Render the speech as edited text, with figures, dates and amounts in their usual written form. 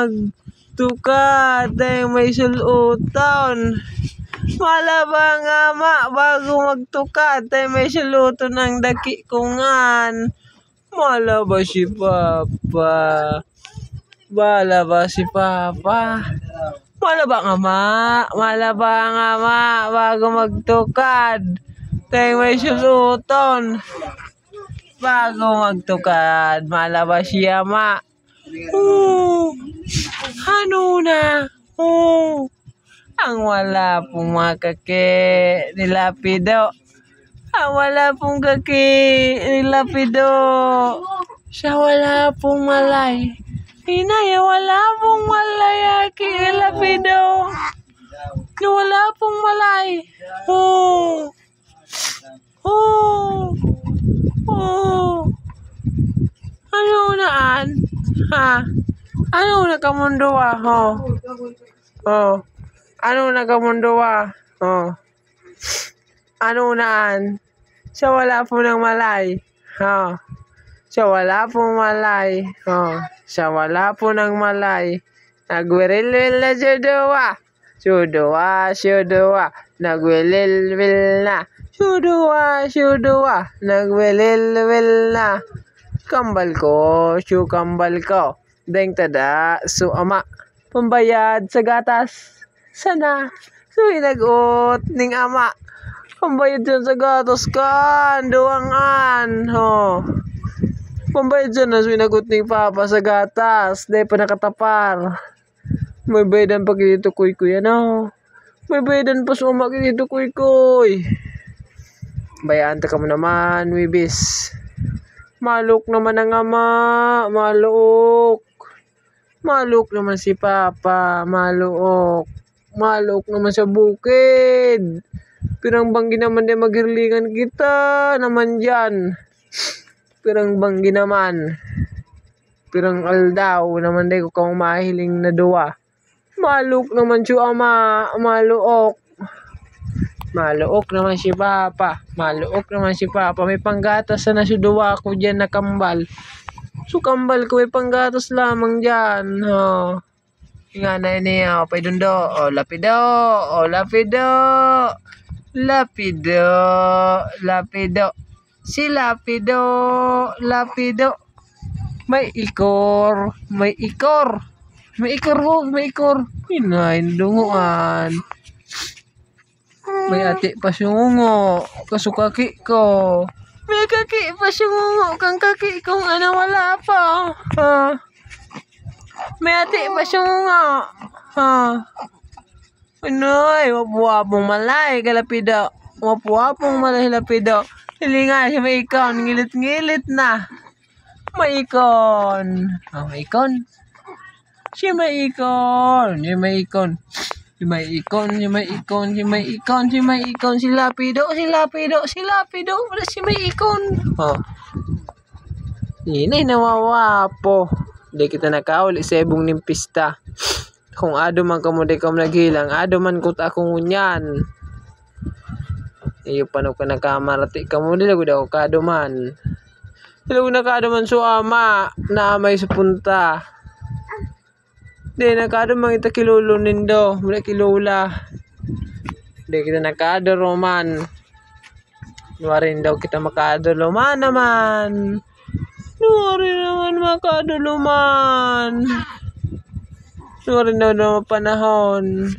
magtukad tay may suluton. Malabang ama bago magtukad tay may suluton ang daki kungan. Malaba si Papa. Malaba si Papa. Malabang ama bago magtukad tay may suluton. Bago magtukad, malaba si ama. Ano na? Ang wala pong makake nilapido. Ang wala pong kaki nilapido. Sa wala pong malay. Inay, wala pong malay aki nilapido. Wala pong malay. Ano naan? Ha? Ano na kamundo Ano na kamundo Ano naan? Sa wala po ng malay. Sa wala pong malay. Sa wala po ng malay. Nagwirilwil na suduwa. Suduwa. Nagwililwil na. Suduwa. Nagwililwil na. Kambal ko. Deng tada. Su ama. Pambayad sa gatas. Sana. So inagot ning ama. Pambayad dyan sa gatas kan. Duwangan. Pambayad dyan na sinagot ning Papa sa gatas. Dahil pa nakatapar. May bayadan pa dito kuy. May bayadan pa sumak dito kuy. Bayaan ta ka mo naman, Wibis. Maluk naman ang ama. Maluk naman si Papa. Maluk naman sa bukid. Pirang banggi naman din maghirlingan kita naman dyan. Pirang banggi naman. Pirang aldaw naman din ko kang mahiling na duwa. Maluk naman si ama. Maluok naman si Papa. May panggatas na si duwa ko dyan na kambal. So kambal ko may panggatas lamang dyan. Nga na niya. Paidundo. Lapido. Si Lapido. May ikor. Inain dunguan. May ati pa sungungo. Kasukaki ko. May kaki pa sungungo. Kang kaki kong ano wala pa. May ati pa sungungo. Anoy, wapuwapong malay Lapido. Lapido. Hilinga siya may ikon. Ngilit na. May ikon. May ikon. Si Lapido. Wala si may ikon. Inay nawawapo. Di kita nakauli sa ibong ning pista. Kung ado man kamo di kam naghilang, ado man kut akong unyan. Iyo paano ka nakamarati kamo di lagu daw kaduman. Lagu nakaduman so ama na may supunta. Di nakadumang ita kilulo nindo, mula kilula. Di kita nakado roman. Nuwarin daw kita makado luman naman. Nuwarin daw panahon.